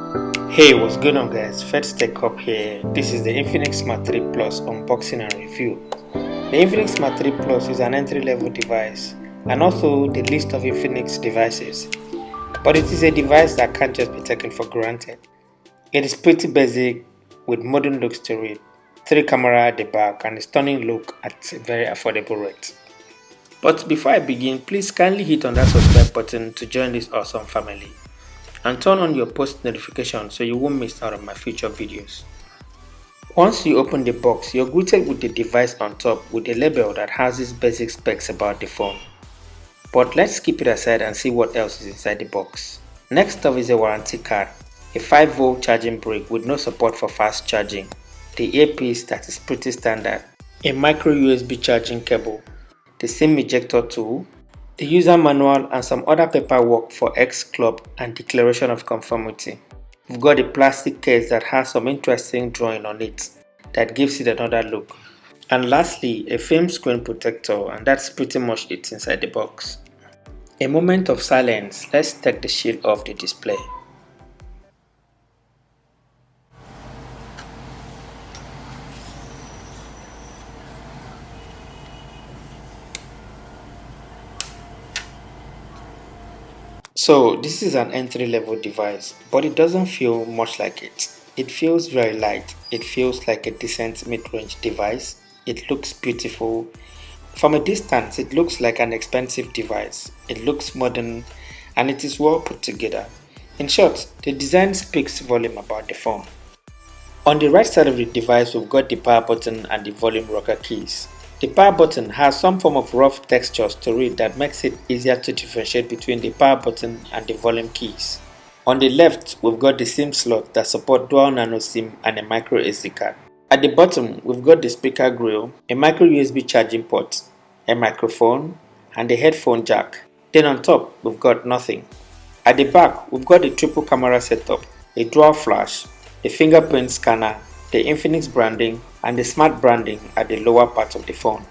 Hey, what's going on guys? First Tech Up here. This is the Infinix Smart 3 Plus unboxing and review. The Infinix Smart 3 Plus is an entry-level device and also the list of Infinix devices. But it is a device that can't just be taken for granted. It is pretty basic with modern looks to it, 3 camera at the back and a stunning look at a very affordable rate. But before I begin, please kindly hit on that subscribe button to join this awesome family. And turn on your post notifications so you won't miss out on my future videos. Once you open the box, you're greeted with the device on top with a label that has its basic specs about the phone. But let's keep it aside and see what else is inside the box. Next up is a warranty card, a 5V charging brick with no support for fast charging, the earpiece that is pretty standard, a micro USB charging cable, the SIM ejector tool, the user manual and some other paperwork for X Club and declaration of conformity. We've got a plastic case that has some interesting drawing on it that gives it another look. And lastly, a film screen protector, and that's pretty much it inside the box. A moment of silence, let's take the shield off the display. So this is an entry-level device, but it doesn't feel much like it. It feels very light. It feels like a decent mid-range device. It looks beautiful. From a distance, it looks like an expensive device. It looks modern and it is well put together. In short, the design speaks volume about the phone. On the right side of the device, we've got the power button and the volume rocker keys. The power button has some form of rough textures to it that makes it easier to differentiate between the power button and the volume keys. On the left, we've got the SIM slot that support dual nano SIM and a micro SD card. At the bottom, we've got the speaker grill, a micro USB charging port, a microphone, and a headphone jack. Then on top, we've got nothing. At the back, we've got the triple camera setup, a dual flash, the fingerprint scanner, the Infinix branding, and the smart branding at the lower part of the phone.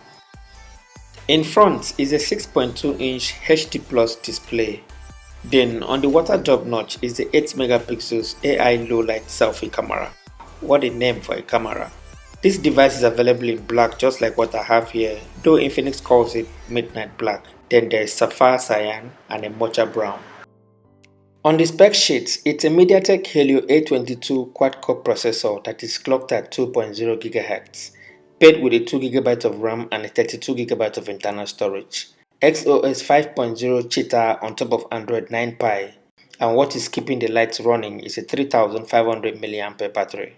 In front is a 6.2-inch HD Plus display. Then on the water drop notch is the 8 megapixels AI low light selfie camera. What a name for a camera. This device is available in black just like what I have here, though Infinix calls it midnight black. Then there is sapphire cyan and a mocha brown. On the spec sheet, it's a MediaTek Helio A22 quad-core processor that is clocked at 2.0 GHz, paired with a 2 GB of RAM and a 32 GB of internal storage. XOS 5.0 Cheetah on top of Android 9 Pie, and what is keeping the lights running is a 3500 mAh battery.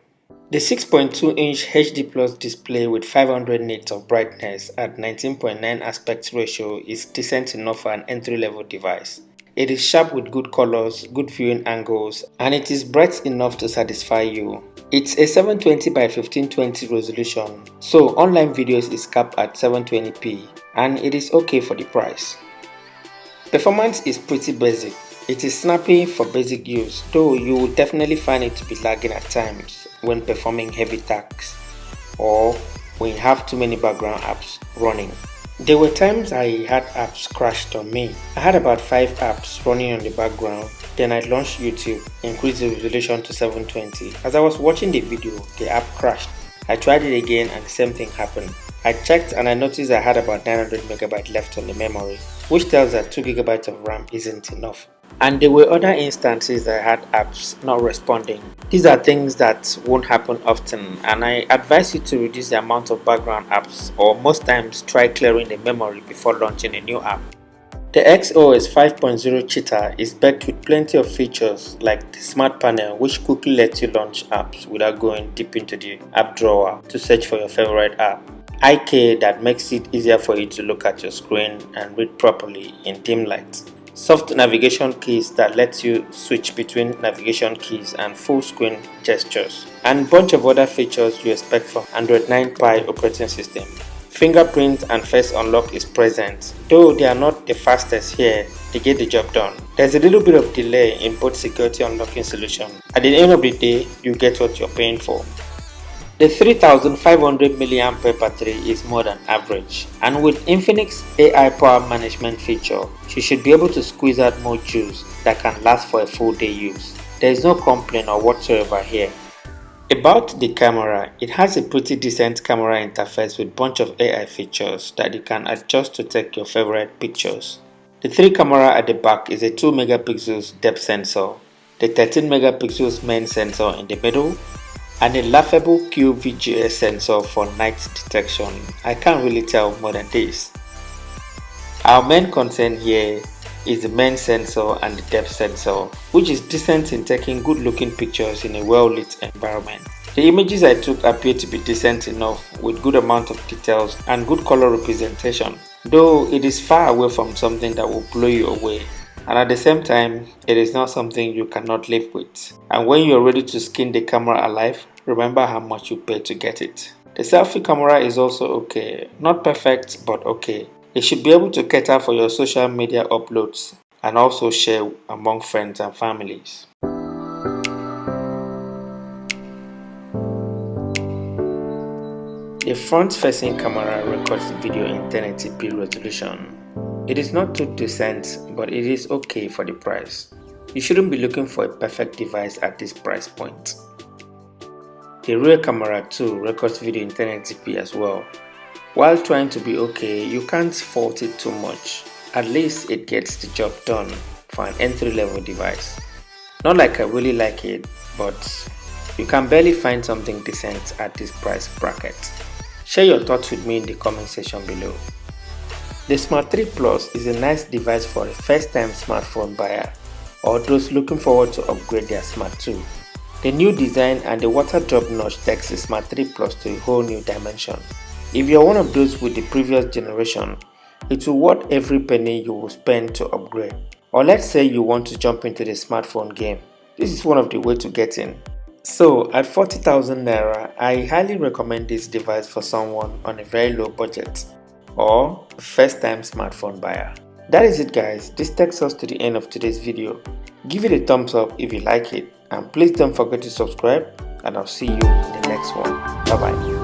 The 6.2-inch HD Plus display with 500 nits of brightness at 19.9 aspect ratio is decent enough for an entry-level device. It is sharp with good colors, good viewing angles, and it is bright enough to satisfy you. It's a 720 by 1520 resolution, so online videos is capped at 720p, and it is okay for the price. Performance is pretty basic. It is snappy for basic use, though you will definitely find it to be lagging at times when performing heavy tasks or when you have too many background apps running. There were times I had apps crashed on me. I had about 5 apps running on the background. Then I launched YouTube, increased the resolution to 720. As I was watching the video, the app crashed. I tried it again and the same thing happened. I checked and I noticed I had about 900 MB left on the memory, which tells that 2 GB of RAM isn't enough. And there were other instances I had apps not responding. These are things that won't happen often, and I advise you to reduce the amount of background apps, or most times try clearing the memory before launching a new app. The XOS 5.0 Cheetah is backed with plenty of features like the smart panel, which quickly lets you launch apps without going deep into the app drawer to search for your favorite app. IK that makes it easier for you to look at your screen and read properly in dim light. Soft navigation keys that lets you switch between navigation keys and full screen gestures, and bunch of other features you expect from Android 9 Pie operating system. Fingerprint and face unlock is present, though they are not the fastest here, they get the job done. There's a little bit of delay in both security unlocking solution. At the end of the day, you get what you're paying for. The 3500 mAh battery is more than average, and with Infinix AI power management feature, you should be able to squeeze out more juice that can last for a full day use. There is no complaint or whatsoever here. About the camera, it has a pretty decent camera interface with bunch of AI features that you can adjust to take your favorite pictures. The 3 camera at the back is a 2 megapixels depth sensor, the 13 megapixels main sensor in the middle, and a laughable QVGA sensor for night detection. I can't really tell more than this. Our main concern here is the main sensor and the depth sensor, which is decent in taking good looking pictures in a well lit environment. The images I took appear to be decent enough with good amount of details and good color representation, though it is far away from something that will blow you away, and at the same time it is not something you cannot live with. And when you are ready to skin the camera alive, remember how much you paid to get it. The selfie camera is also okay, not perfect but okay. It should be able to cater for your social media uploads and also share among friends and families. The front-facing camera records video in 1080p resolution. It is not too decent, but it is okay for the price. You shouldn't be looking for a perfect device at this price point. The rear camera too records video in 1080p as well. While trying to be okay, you can't fault it too much. At least it gets the job done for an entry-level device. Not like I really like it, but you can barely find something decent at this price bracket. Share your thoughts with me in the comment section below. The Smart 3 Plus is a nice device for a first-time smartphone buyer or those looking forward to upgrade their Smart 2. The new design and the water drop notch takes the Smart 3 Plus to a whole new dimension. If you're one of those with the previous generation, it will worth every penny you will spend to upgrade. Or let's say you want to jump into the smartphone game. This is one of the ways to get in. So at 40,000 Naira, I highly recommend this device for someone on a very low budget or a first-time smartphone buyer. That is it guys, this takes us to the end of today's video. Give it a thumbs up if you like it, and please don't forget to subscribe, and I'll see you in the next one. Bye bye.